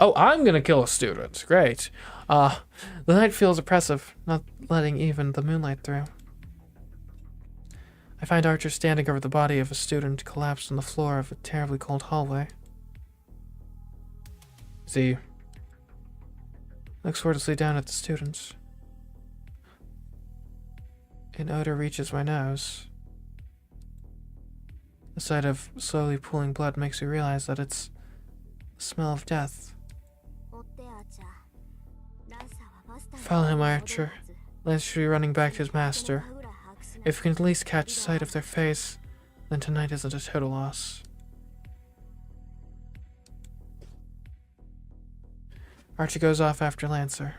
Oh, I'm gonna kill a student. Great. The night feels oppressive, not letting even the moonlight through. I find Archer standing over the body of a student collapsed on the floor of a terribly cold hallway. Z looks wordlessly down at the student. An odor reaches my nose. The sight of slowly pooling blood makes me realize that it's the smell of death. Follow him, Archer. Lance should be running back to his master. If we can at least catch sight of their face, then tonight isn't a total loss. Archie goes off after Lancer.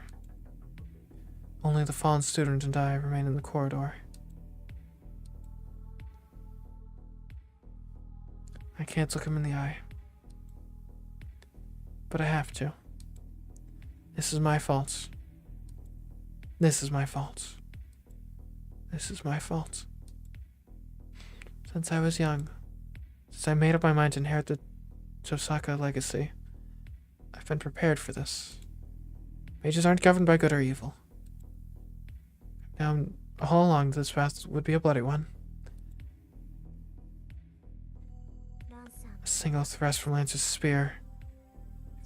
Only the fallen student and I remain in the corridor. I can't look him in the eye. But I have to. This is my fault. This is my fault. This is my fault. Since I was young, since I made up my mind to inherit the Tosaka legacy, I've been prepared for this. Mages aren't governed by good or evil. Now, all along, this path would be a bloody one. A single thrust from Lance's spear.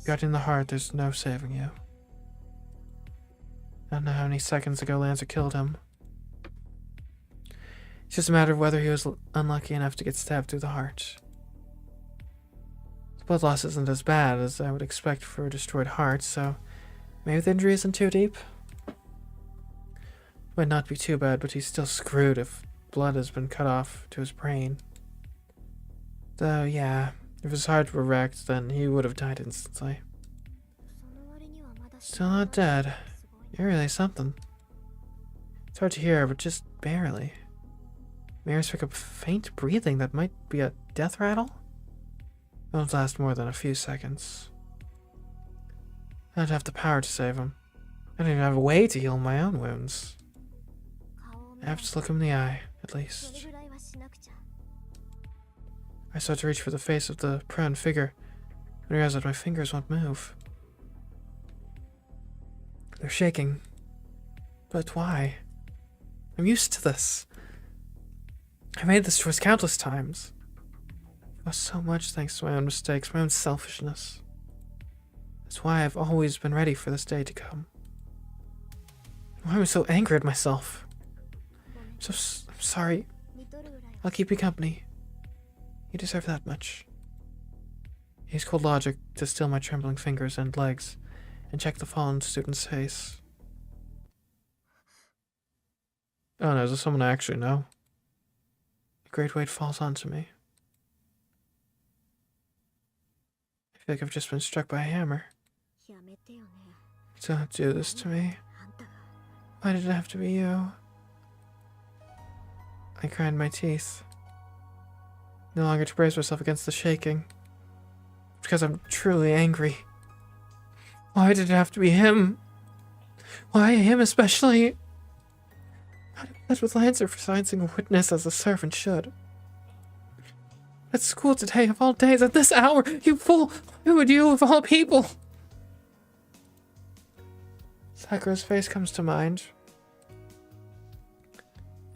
Got in the heart, there's no saving you. I don't know how many seconds ago Lancer killed him. It's just a matter of whether he was unlucky enough to get stabbed through the heart. The blood loss isn't as bad as I would expect for a destroyed heart, so maybe the injury isn't too deep. Might not be too bad, but he's still screwed if blood has been cut off to his brain. Though, yeah, if his heart were wrecked, then he would have died instantly. Still not dead. You're really something. It's hard to hear, but just barely. Mirrors pick up faint breathing that might be a death rattle? It won't last more than a few seconds. I don't have the power to save him. I don't even have a way to heal my own wounds. I have to look him in the eye, at least. I start to reach for the face of the prone figure, and realize that my fingers won't move. They're shaking. But why? I'm used to this. I made this choice countless times. I've lost so much thanks to my own mistakes, my own selfishness. That's why I've always been ready for this day to come. Why am I so angry at myself? I'm sorry. I'll keep you company. You deserve that much. Use cold logic to still my trembling fingers and legs, and check the fallen student's face. Oh no, is this someone I actually know? A great weight falls onto me. I feel like I've just been struck by a hammer. Don't do this to me. Why did it have to be you? I grind my teeth. No longer to brace myself against the shaking. Because I'm truly angry. Why did it have to be him? Why him especially? How did that with Lancer for silencing a witness as a servant should? At school today, of all days, at this hour, you fool! Who would you of all people? Sakura's face comes to mind.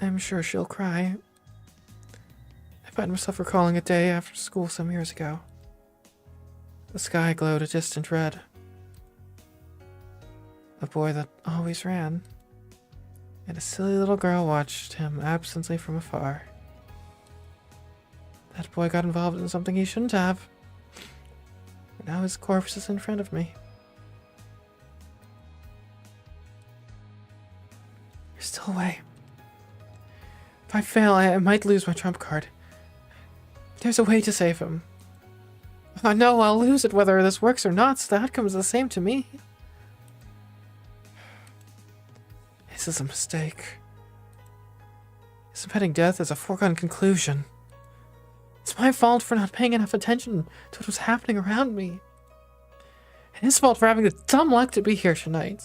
I'm sure she'll cry. I find myself recalling a day after school some years ago. The sky glowed a distant red. A boy that always ran. And a silly little girl watched him absently from afar. That boy got involved in something he shouldn't have. And now his corpse is in front of me. There's still a way. If I fail, I might lose my trump card. There's a way to save him. I know I'll lose it whether this works or not, so the outcome is the same to me. This is a mistake. His impending death is a foregone conclusion. It's my fault for not paying enough attention to what was happening around me. And his fault for having the dumb luck to be here tonight.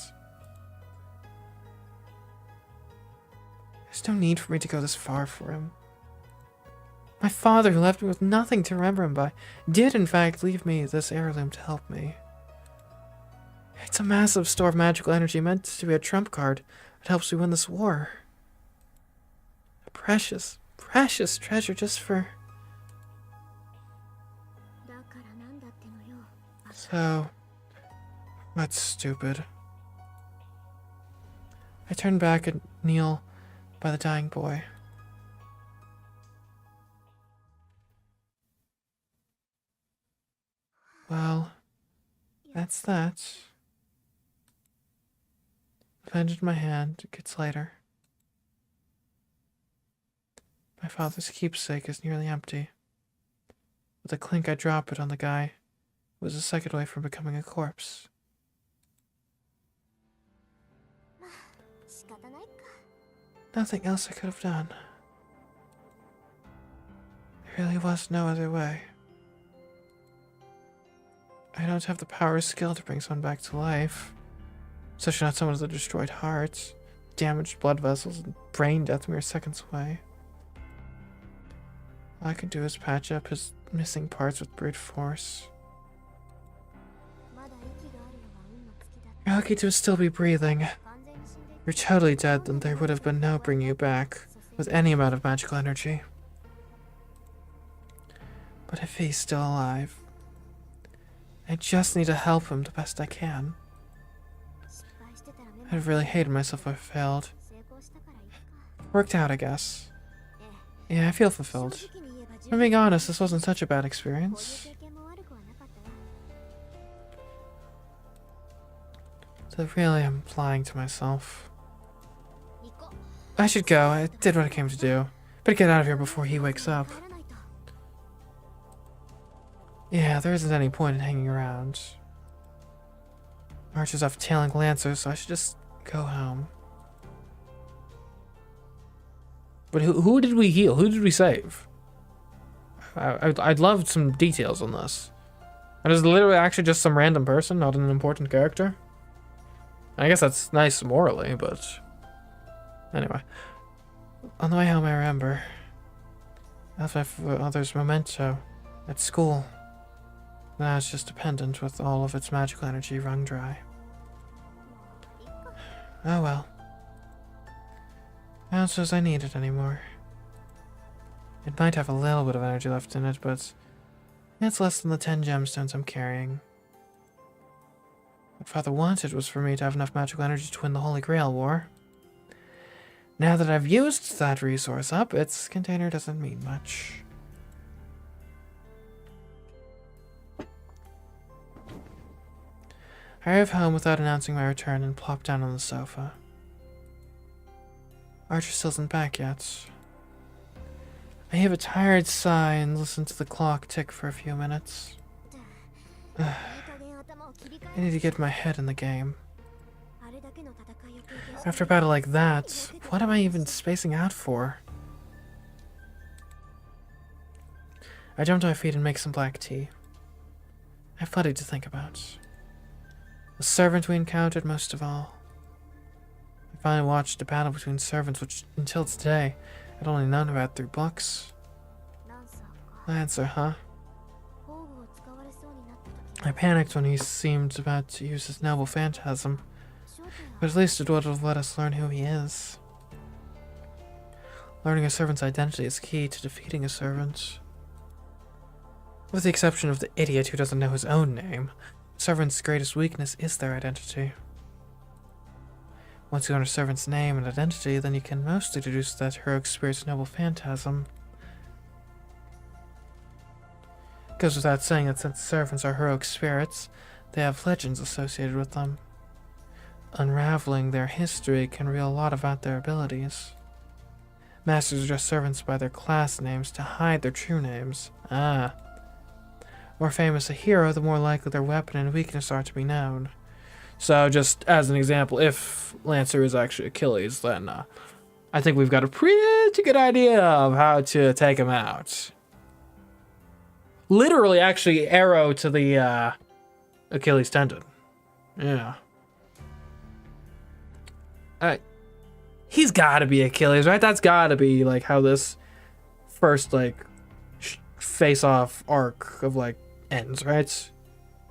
There's no need for me to go this far for him. My father, who left me with nothing to remember him by, did in fact leave me this heirloom to help me. It's a massive store of magical energy meant to be a trump card. It helps me win this war. A precious, precious treasure just for... So... That's stupid. I turned back and kneel by the dying boy. Well, that's that. I bended my hand. It gets lighter. My father's keepsake is nearly empty. With a clink, I drop it on the guy who was a second away from becoming a corpse. Nothing else I could have done. There really was no other way. I don't have the power or skill to bring someone back to life. Especially not someone with a destroyed heart, damaged blood vessels, and brain death mere seconds away. All I can do is patch up his missing parts with brute force. You're lucky to still be breathing. You're totally dead, then there would have been no bringing you back with any amount of magical energy. But if he's still alive, I just need to help him the best I can. I'd have really hated myself if I failed. Worked out, I guess. Yeah, I feel fulfilled. If I'm being honest, this wasn't such a bad experience. So really, I'm lying to myself. I should go. I did what I came to do. Better get out of here before he wakes up. Yeah, there isn't any point in hanging around. Archers off tailing lancers, so I should just go home. But who did we heal? Who did we save? I'd love some details on this. And is it literally actually just some random person, not an important character? I guess that's nice morally, but... Anyway. On the way home, I remember. I left my father's memento at school. Now it's just a pendant with all of its magical energy wrung dry. Oh well. I don't suppose I need it anymore. It might have a little bit of energy left in it, but it's less than the 10 gemstones I'm carrying. What Father wanted was for me to have enough magical energy to win the Holy Grail War. Now that I've used that resource up, its container doesn't mean much. I arrive home without announcing my return and plop down on the sofa. Archer still isn't back yet. I heave a tired sigh and listen to the clock tick for a few minutes. I need to get my head in the game. After a battle like that, what am I even spacing out for? I jump to my feet and make some black tea. I have plenty to think about. The servant we encountered most of all. I finally watched a battle between servants which, until today, I'd only known about through books. Lancer, huh? I panicked when he seemed about to use his noble phantasm, but at least it would have let us learn who he is. Learning a servant's identity is key to defeating a servant. With the exception of the idiot who doesn't know his own name, a servant's greatest weakness is their identity. Once you learn a servant's name and identity, then you can mostly deduce that heroic spirit's noble phantasm. It goes without saying that since servants are heroic spirits, they have legends associated with them. Unraveling their history can reveal a lot about their abilities. Masters address servants by their class names to hide their true names. Ah. The more famous a hero, the more likely their weapon and weakness are to be known. So, just as an example, if Lancer is actually Achilles, then I think we've got a pretty good idea of how to take him out. Literally, actually, arrow to the Achilles tendon. Yeah. He's gotta be Achilles, right? That's gotta be, like, how this first, like, face-off arc of, like, ends, right?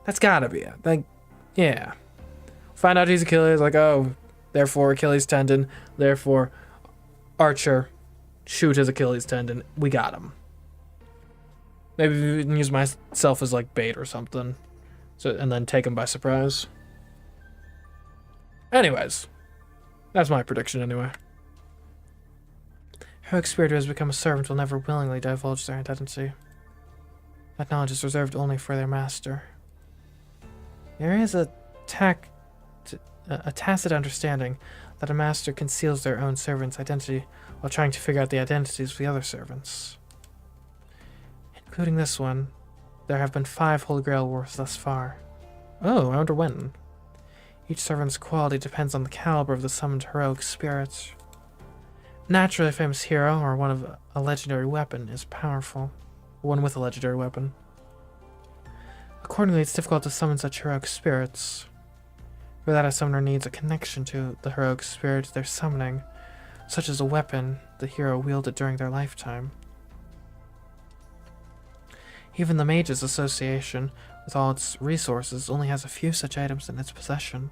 That's gotta be it. Like, yeah. Find out he's Achilles, like, oh, therefore Achilles tendon, therefore Archer, shoot his Achilles tendon. We got him. Maybe we can use myself as like bait or something, so and then take him by surprise. Anyways, that's my prediction anyway. Heroic spirit who has become a servant will never willingly divulge their identity. That knowledge is reserved only for their master. There is a tacit understanding that a master conceals their own servant's identity while trying to figure out the identities of the other servants. Including this one, there have been 5 Holy Grail wars thus far. Oh, I wonder when. Each servant's quality depends on the caliber of the summoned heroic spirit. Naturally, a famous hero or one of a legendary weapon is powerful. One with a legendary weapon. Accordingly, it's difficult to summon such heroic spirits. For that, a summoner needs a connection to the heroic spirit they're summoning, such as a weapon the hero wielded during their lifetime. Even the Mages Association, with all its resources, only has a few such items in its possession.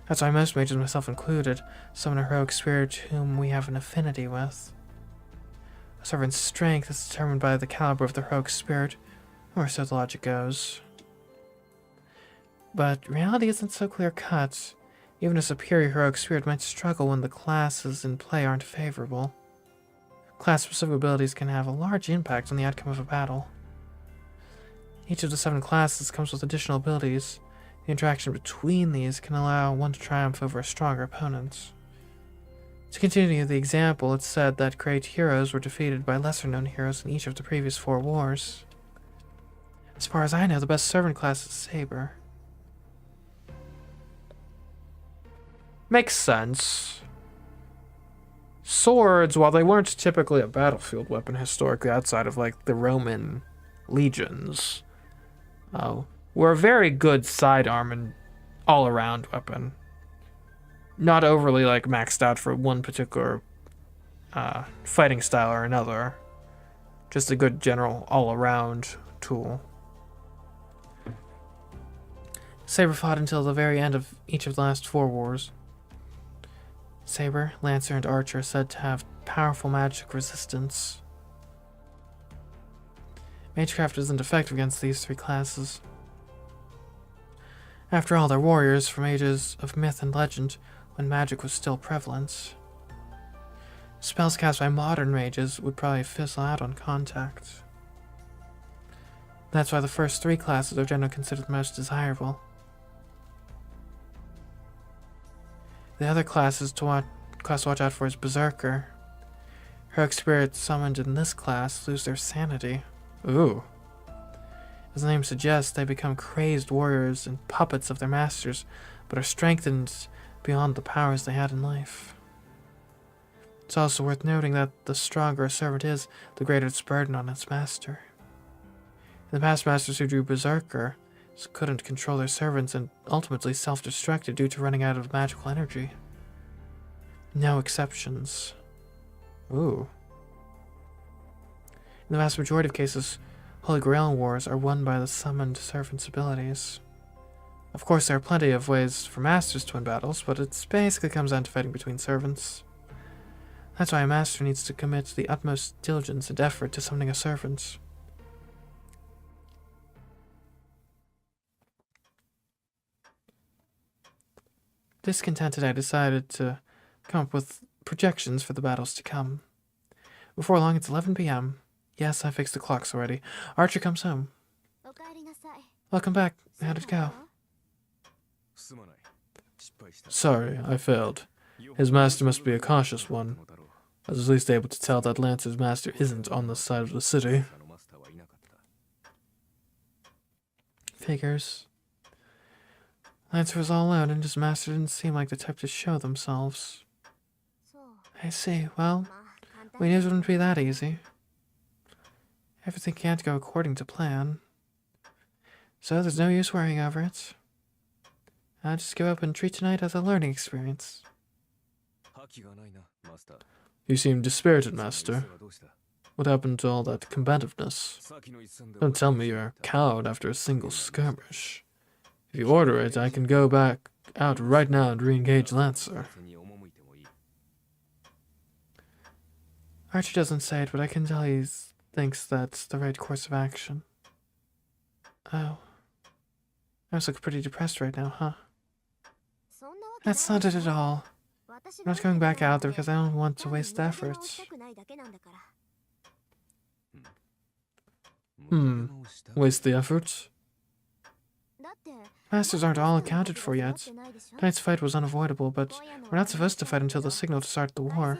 That's why most mages, myself included, summon a heroic spirit whom we have an affinity with. A servant's strength is determined by the caliber of the heroic spirit, or so the logic goes. But reality isn't so clear-cut. Even a superior heroic spirit might struggle when the classes in play aren't favorable. Class-specific abilities can have a large impact on the outcome of a battle. Each of the 7 classes comes with additional abilities. The interaction between these can allow one to triumph over a stronger opponent. To continue the example, it's said that great heroes were defeated by lesser-known heroes in each of the previous 4 wars. As far as I know, the best servant class is Saber. Makes sense. Swords, while they weren't typically a battlefield weapon historically outside of like the Roman legions, were a very good sidearm and all-around weapon. Not overly like maxed out for one particular fighting style or another. Just a good general all-around tool. Saber fought until the very end of each of the last 4 wars. Saber, Lancer, and Archer are said to have powerful magic resistance. CMeeCraft isn't effective against these 3 classes. After all, they're warriors from ages of myth and legend when magic was still prevalent. Spells cast by modern mages would probably fizzle out on contact. That's why the first 3 classes are generally considered the most desirable. The other classes to watch out for is Berserker. Heroic spirits summoned in this class lose their sanity. Ooh. As the name suggests, they become crazed warriors and puppets of their masters, but are strengthened beyond the powers they had in life. It's also worth noting that the stronger a servant is, the greater its burden on its master. In the past, masters who drew Berserker couldn't control their servants and ultimately self-destructed due to running out of magical energy. No exceptions. Ooh. In the vast majority of cases, Holy Grail wars are won by the summoned servant's abilities. Of course, there are plenty of ways for masters to win battles, but it basically comes down to fighting between servants. That's why a master needs to commit the utmost diligence and effort to summoning a servant. Discontented, I decided to come up with projections for the battles to come. Before long, it's 11 p.m. Yes, I fixed the clocks already. Archer comes home. Welcome back. How'd it go? Sorry, I failed. His master must be a cautious one. I was at least able to tell that Lancer's master isn't on this side of the city. Figures. Lancer was all alone, and his master didn't seem like the type to show themselves. I see. Well, we knew it wouldn't be that easy. Everything can't go according to plan. So there's no use worrying over it. I'll just give up and treat tonight as a learning experience. You seem dispirited, Master. What happened to all that combativeness? Don't tell me you're a coward after a single skirmish. If you order it, I can go back out right now and re-engage Lancer. Archer doesn't say it, but I can tell he thinks that's the right course of action. Oh. I must look pretty depressed right now, huh? That's not it at all. I'm not going back out there because I don't want to waste efforts. Waste the efforts? Masters aren't all accounted for yet. Tonight's fight was unavoidable, but we're not supposed to fight until the signal to start the war.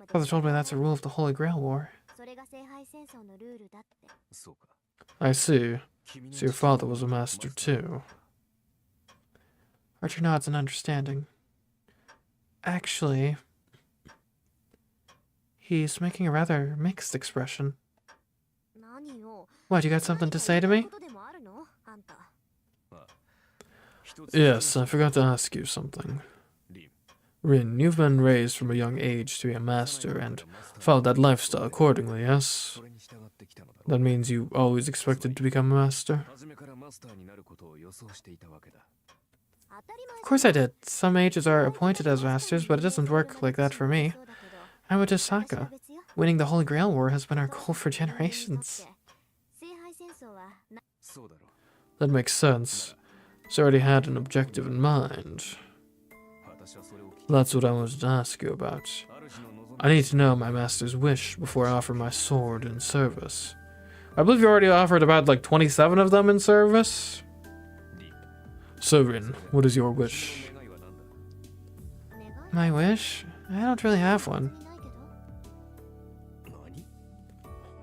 Father told me that's a rule of the Holy Grail War. I see. So your father was a master too. Archer nods in understanding. Actually, he's making a rather mixed expression. What, you got something to say to me? Yes, I forgot to ask you something. Rin, you've been raised from a young age to be a master and followed that lifestyle accordingly, yes? That means you always expected to become a master? Of course I did. Some mages are appointed as masters, but it doesn't work like that for me. I'm a Tosaka. Winning the Holy Grail War has been our goal for generations. That makes sense. So I already had an objective in mind. That's what I wanted to ask you about. I need to know my master's wish before I offer my sword in service. I believe you already offered about like 27 of them in service. So Rin, what is your wish? My wish? I don't really have one.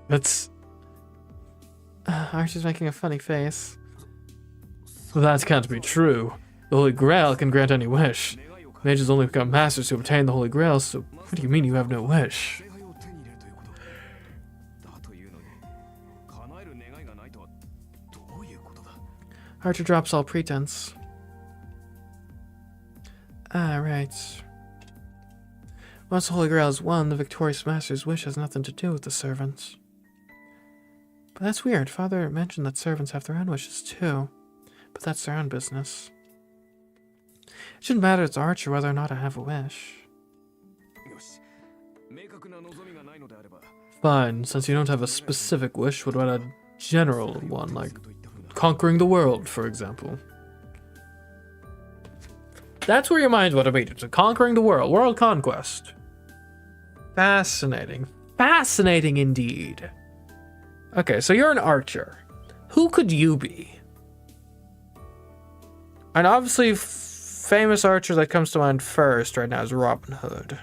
That's... Archer's making a funny face. Well, that can't be true. The Holy Grail can grant any wish. Mages only become masters to obtain the Holy Grail, so what do you mean you have no wish? Archer drops all pretense. Ah, right. Once the Holy Grail is won, the victorious master's wish has nothing to do with the servants. But that's weird. Father mentioned that servants have their own wishes too. But that's their own business. It shouldn't matter to Archer whether or not I have a wish. Fine, since you don't have a specific wish, what about a general one, like conquering the world, for example? That's where your mind would have been, to conquering the world, world conquest. Fascinating. Fascinating indeed. Okay, so you're an archer. Who could you be? An obviously famous archer that comes to mind first right now is Robin Hood.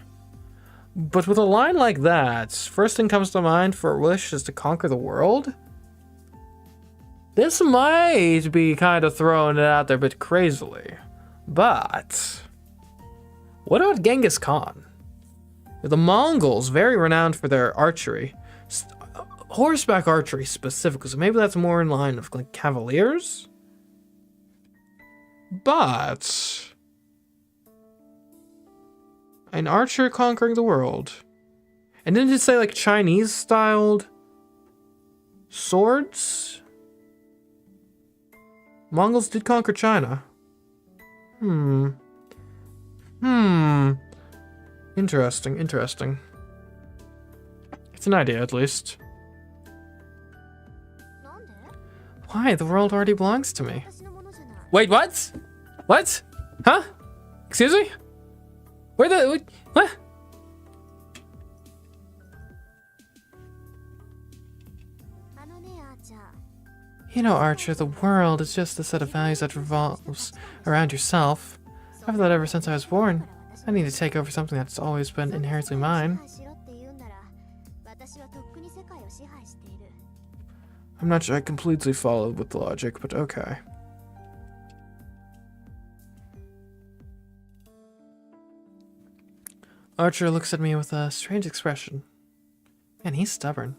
But with a line like that, first thing comes to mind for a wish is to conquer the world? This might be kind of throwing it out there a bit crazily. But what about Genghis Khan? The Mongols, very renowned for their archery. Horseback archery specifically, so maybe that's more in line of like cavaliers? But an archer conquering the world. And didn't it say like Chinese styled swords? Mongols did conquer China. Interesting, interesting. It's an idea, at least. Why? The world already belongs to me. Wait, what? What? Huh? Excuse me? Where the... What? You know, Archer, the world is just a set of values that revolves around yourself. I've thought ever since I was born. I need to take over something that's always been inherently mine. I'm not sure I completely followed with the logic, but okay. Archer looks at me with a strange expression. Man, he's stubborn.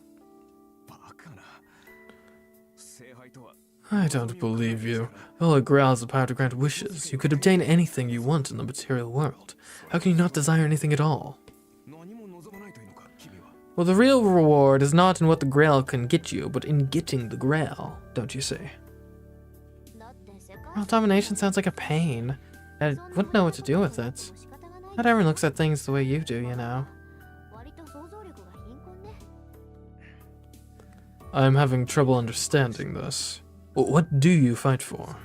I don't believe you. The Holy Grail has the power to grant wishes. You could obtain anything you want in the material world. How can you not desire anything at all? Well, the real reward is not in what the Grail can get you, but in getting the Grail, don't you see? World domination sounds like a pain. I wouldn't know what to do with it. Not everyone looks at things the way you do, you know. I'm having trouble understanding this. What do you fight for?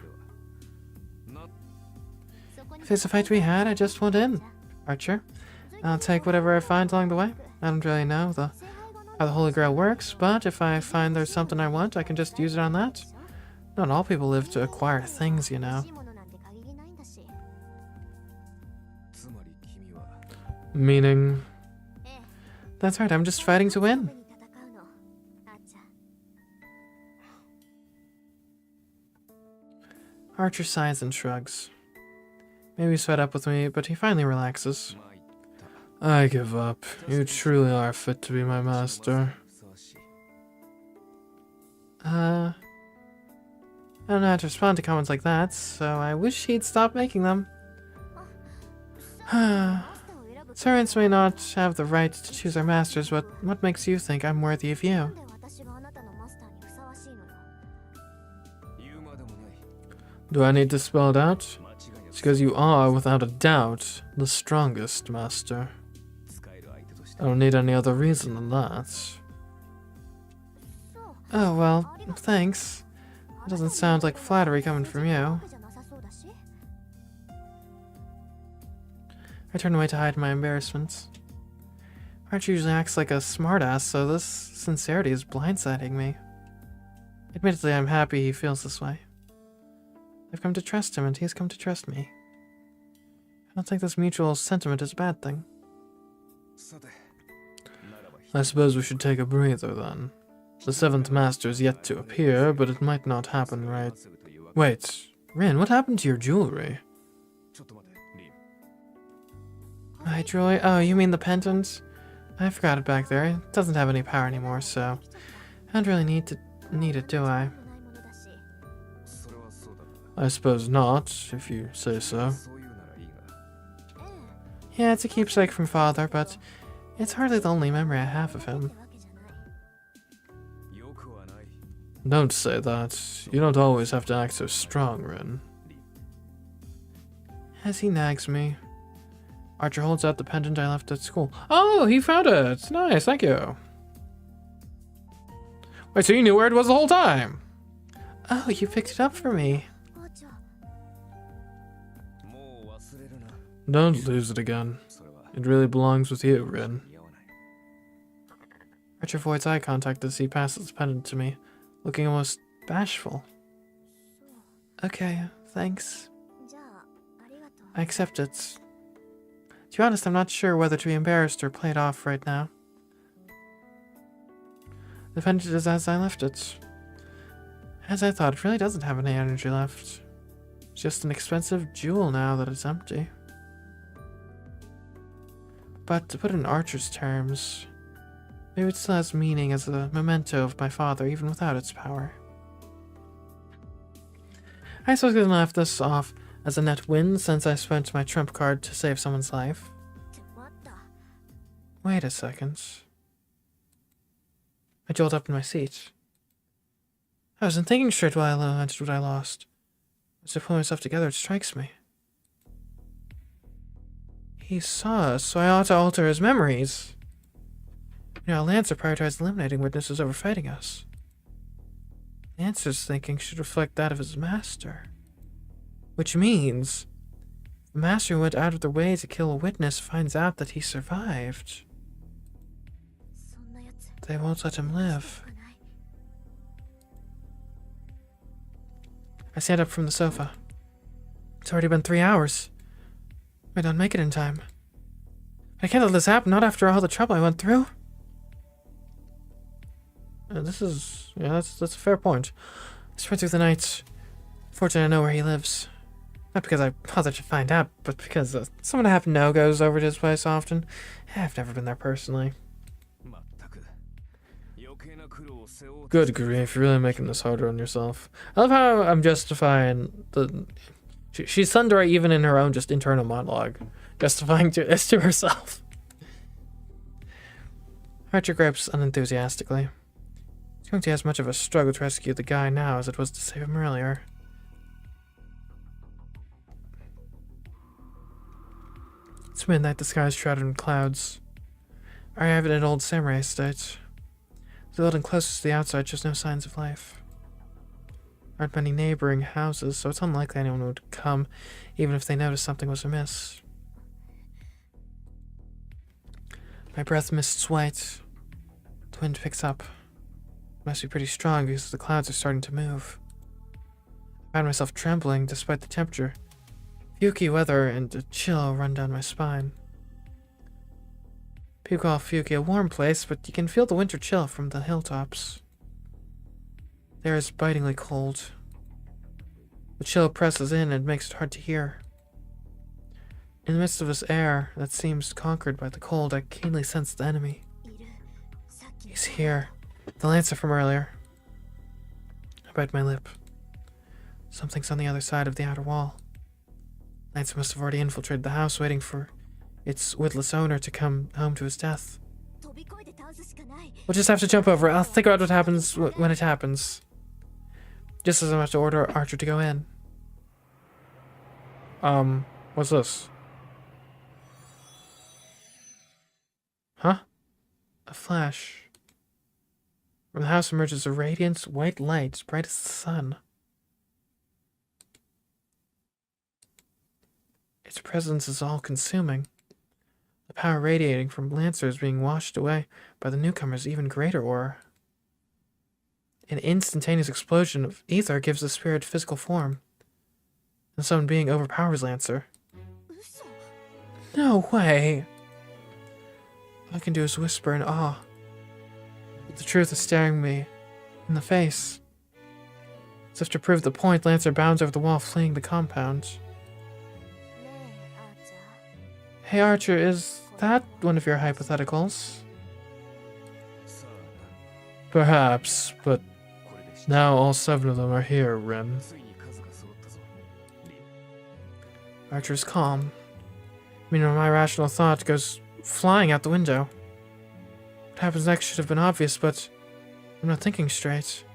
If there's a fight to be had, I just want in, Archer. I'll take whatever I find along the way. I don't really know how the Holy Grail works, but if I find there's something I want, I can just use it on that. Not all people live to acquire things, you know. Meaning? That's right, I'm just fighting to win. Archer sighs and shrugs. Maybe he's fed up with me, but he finally relaxes. I give up. You truly are fit to be my master. I don't know how to respond to comments like that, so I wish he'd stop making them. Servants may not have the right to choose their masters, but what makes you think I'm worthy of you? Do I need to spell it out? It's because you are, without a doubt, the strongest master. I don't need any other reason than that. Oh, well, thanks. It doesn't sound like flattery coming from you. I turn away to hide my embarrassment. Archer usually acts like a smartass, so this sincerity is blindsiding me. Admittedly, I'm happy he feels this way. I've come to trust him, and he's come to trust me. I don't think this mutual sentiment is a bad thing. I suppose we should take a breather, then. The seventh master is yet to appear, but it might not happen right... Wait, Rin, what happened to your jewelry? My jewelry? Oh, you mean the pendant? I forgot it back there. It doesn't have any power anymore, so... I don't really need it, do I? I suppose not, if you say so. Yeah, it's a keepsake from Father, but it's hardly the only memory I have of him. Don't say that. You don't always have to act so strong, Rin. As he nags me. Archer holds out the pendant I left at school. Oh, he found it! Nice, thank you. Wait, so you knew where it was the whole time? Oh, you picked it up for me. Don't lose it again. It really belongs with you, Rin. Archer avoids eye contact as he passes the pendant to me, looking almost bashful. Okay, thanks. I accept it. To be honest, I'm not sure whether to be embarrassed or play it off right now. The pendant is as I left it. As I thought, it really doesn't have any energy left. It's just an expensive jewel now that it's empty. But to put it in Archer's terms, maybe it still has meaning as a memento of my father, even without its power. I suppose I left this off as a net win since I spent my trump card to save someone's life. Wait a second. I jolt up in my seat. I wasn't thinking straight while I lamented what I lost. As I pull myself together, it strikes me. He saw us, so I ought to alter his memories. You know, Lancer prioritized eliminating witnesses over fighting us. Lancer's thinking should reflect that of his master. Which means, the master who went out of their way to kill a witness finds out that he survived. They won't let him live. I stand up from the sofa. It's already been 3 hours. I don't make it in time. I can't let this happen, not after all the trouble I went through. That's a fair point. I spread through the night. Fortunately, I know where he lives. Not because I bothered to find out, but because someone I happen to know goes over to his place often. I've never been there personally. Good grief, you're really making this harder on yourself. I love how I'm justifying the... She's sundry even in her own just internal monologue, justifying this to herself. Archer grips unenthusiastically. It's going to be as much of a struggle to rescue the guy now as it was to save him earlier. It's midnight, the sky is shrouded in clouds. I arrive at an old samurai estate. The building closest to the outside shows no signs of life. There aren't many neighboring houses, so it's unlikely anyone would come, even if they noticed something was amiss. My breath mists white. The wind picks up. It must be pretty strong because the clouds are starting to move. I find myself trembling despite the temperature. Fuki weather and a chill run down my spine. People call Fuki a warm place, but you can feel the winter chill from the hilltops. The air is bitingly cold. The chill presses in and makes it hard to hear. In the midst of this air that seems conquered by the cold, I keenly sense the enemy. He's here. The Lancer from earlier. I bite my lip. Something's on the other side of the outer wall. Lancer must have already infiltrated the house, waiting for its witless owner to come home to his death. We'll just have to jump over it. I'll think about what happens when it happens. Just as I'm about to order Archer to go in. What's this? Huh? A flash. From the house emerges a radiant white light, bright as the sun. Its presence is all-consuming. The power radiating from Lancer is being washed away by the newcomer's even greater aura. An instantaneous explosion of ether gives the spirit physical form. The summoned being overpowers Lancer. No way! All I can do is whisper in awe. But the truth is staring me in the face. As if to prove the point, Lancer bounds over the wall, fleeing the compound. Hey Archer, is that one of your hypotheticals? Perhaps, but now all 7 of them are here, Ren. Archer is calm. Meanwhile, my rational thought goes flying out the window. What happens next should have been obvious, but I'm not thinking straight.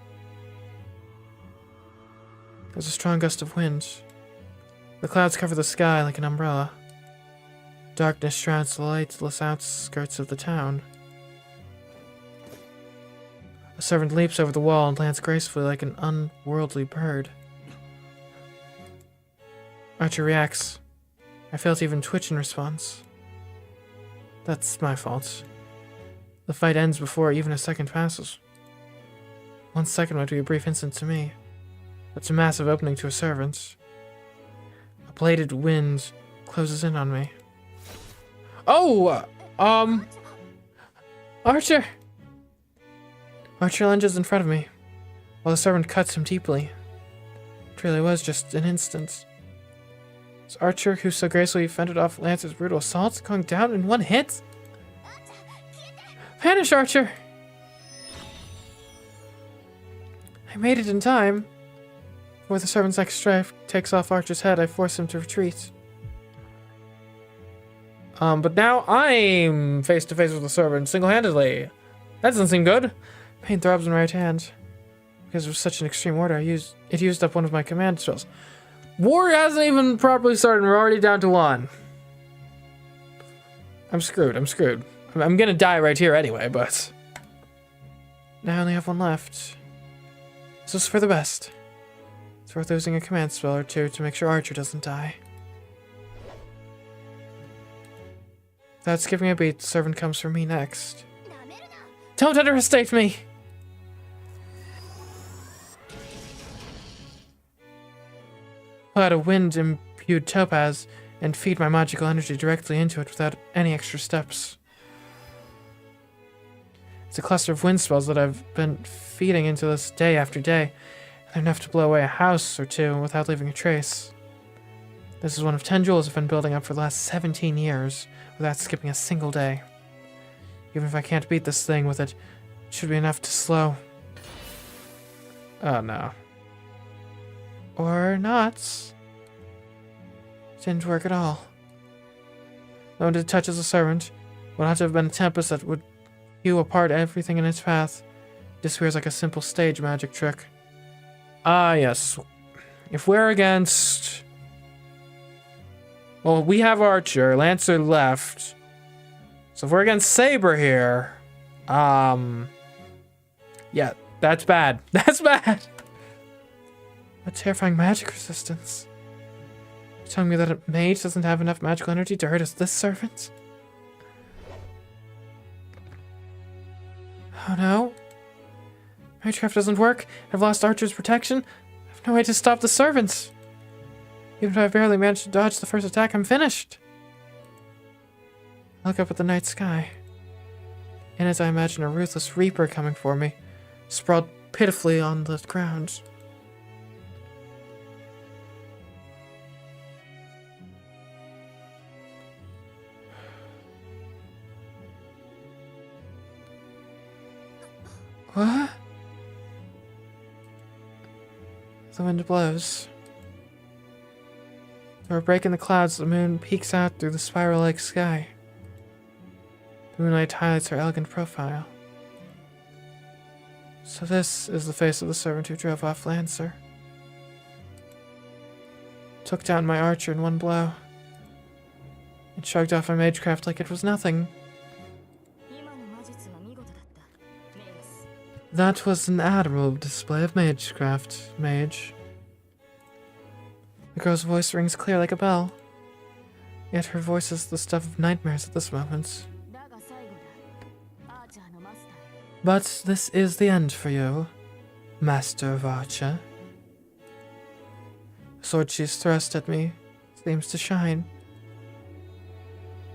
There's a strong gust of wind. The clouds cover the sky like an umbrella. Darkness shrouds the lightless outskirts of the town. A servant leaps over the wall and lands gracefully like an unworldly bird. Archer reacts. I fail to even twitch in response. That's my fault. The fight ends before even a second passes. 1 second might be a brief instant to me, but it's a massive opening to a servant. A bladed wind closes in on me. Oh! Archer! Archer lunges in front of me, while the servant cuts him deeply. It really was just an instant. Is Archer, who so gracefully fended off Lancer's brutal assault, going down in 1 hit? Vanish, Archer! I made it in time. Before the servant's next strike takes off Archer's head, I force him to retreat. But now I'm face to face with the servant single-handedly. That doesn't seem good. Pain throbs in my right hand. Because of such an extreme order, it used up one of my command spells. War hasn't even properly started and we're already down to 1. I'm screwed. I'm gonna die right here anyway, but... Now I only have 1 left. This is for the best. It's worth losing a command spell or 2 to make sure Archer doesn't die. Without skipping a beat, the servant comes for me next. Don't underestimate me! Pull out a wind-imbued topaz and feed my magical energy directly into it without any extra steps. It's a cluster of wind spells that I've been feeding into this day after day, and they're enough to blow away a house or 2 without leaving a trace. This is one of 10 jewels I've been building up for the last 17 years, without skipping a single day. Even if I can't beat this thing with it, it should be enough to slow. Oh no. Or not. Didn't work at all. The moment it touches the servant, it would have to have been a tempest that would hew apart everything in its path. It disappears like a simple stage magic trick. Ah, yes. If we're against... Well, we have Archer. Lancer left. So if we're against Saber here, yeah, that's bad. That's bad. A terrifying magic resistance. You're telling me that a mage doesn't have enough magical energy to hurt as this servant? Oh no. CMeeCraft doesn't work. I've lost Archer's protection. I have no way to stop the servants. Even if I barely managed to dodge the first attack, I'm finished. I look up at the night sky. And as I imagine a ruthless reaper coming for me, sprawled pitifully on the ground. What? The wind blows. Through a break in the clouds, the moon peeks out through the spiral-like sky. The moonlight highlights her elegant profile. So this is the face of the servant who drove off Lancer. Took down my archer in one blow. And shrugged off my magecraft like it was nothing. That was an admirable display of magecraft, mage. The girl's voice rings clear like a bell. Yet her voice is the stuff of nightmares at this moment. But this is the end for you, Master of Archer. The sword she's thrust at me seems to shine.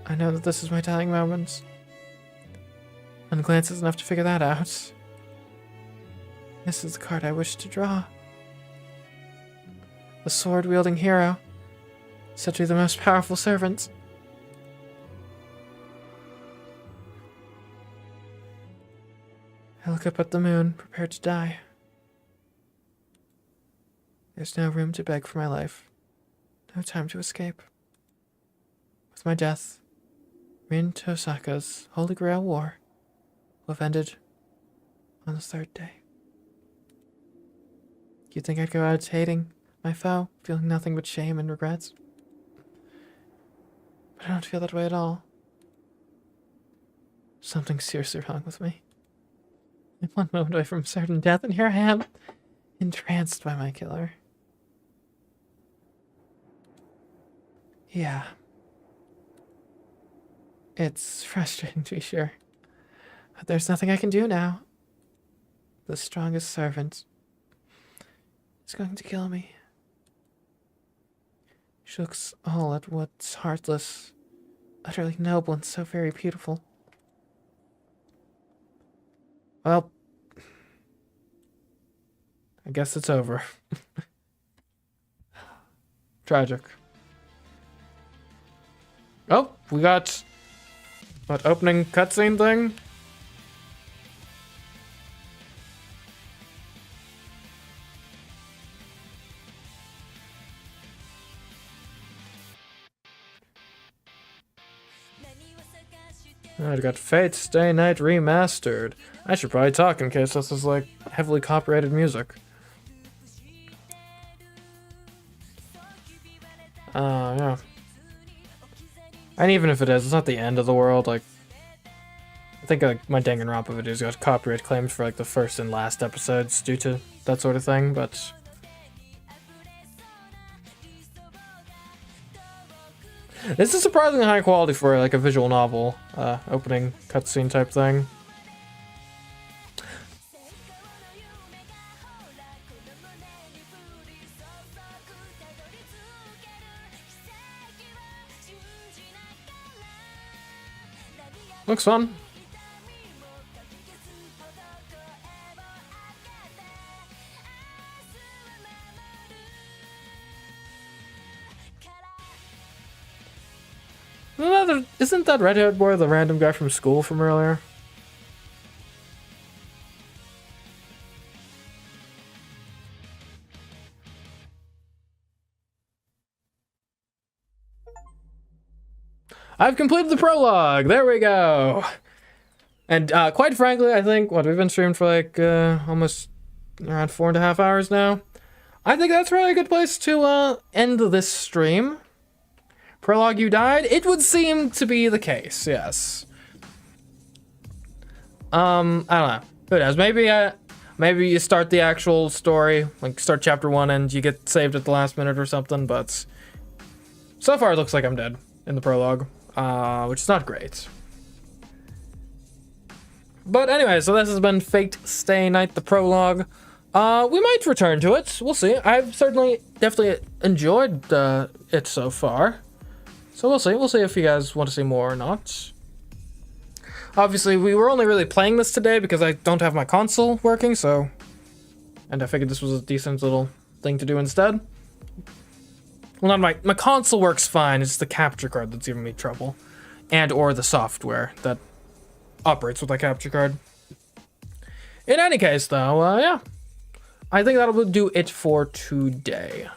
I know that this is my dying moment. One glance is enough to figure that out. This is the card I wish to draw. The sword-wielding hero, said to be the most powerful servant. I look up at the moon, prepared to die. There's no room to beg for my life. No time to escape. With my death, Rin Tosaka's Holy Grail War will have ended on the third day. You think I'd go out hating my foe, feeling nothing but shame and regrets? But I don't feel that way at all. Something's seriously wrong with me. I'm one moment away from certain death, and here I am, entranced by my killer. Yeah. It's frustrating to be sure. But there's nothing I can do now. The strongest servant is going to kill me. She looks all at what's heartless, utterly noble, and so very beautiful. Well, I guess it's over. Tragic. Oh, we got what opening cutscene thing? I've got Fate Stay Night Remastered. I should probably talk in case this is like heavily copyrighted music. Yeah. And even if it is, it's not the end of the world. Like, I think like my Danganronpa videos got copyright claims for like the first and last episodes due to that sort of thing, but this is surprisingly high quality for like a visual novel opening cutscene type thing. Looks fun. Isn't that red-haired boy the random guy from school from earlier? I've completed the prologue. There we go. And quite frankly, I think we've been streamed for like almost around 4.5 hours now. I think that's probably a good place to end this stream. Prologue, you died? It would seem to be the case, yes. I don't know. Who knows? Maybe you start the actual story, like start chapter 1 and you get saved at the last minute or something, but so far it looks like I'm dead in the prologue, which is not great. But anyway, so this has been Fate Stay Night, the prologue. We might return to it. We'll see. I've definitely enjoyed it so far. So we'll see. We'll see if you guys want to see more or not. Obviously, we were only really playing this today because I don't have my console working, so... And I figured this was a decent little thing to do instead. Well, not my console works fine, it's the capture card that's giving me trouble. And or the software that operates with my capture card. In any case, though, yeah. I think that'll do it for today.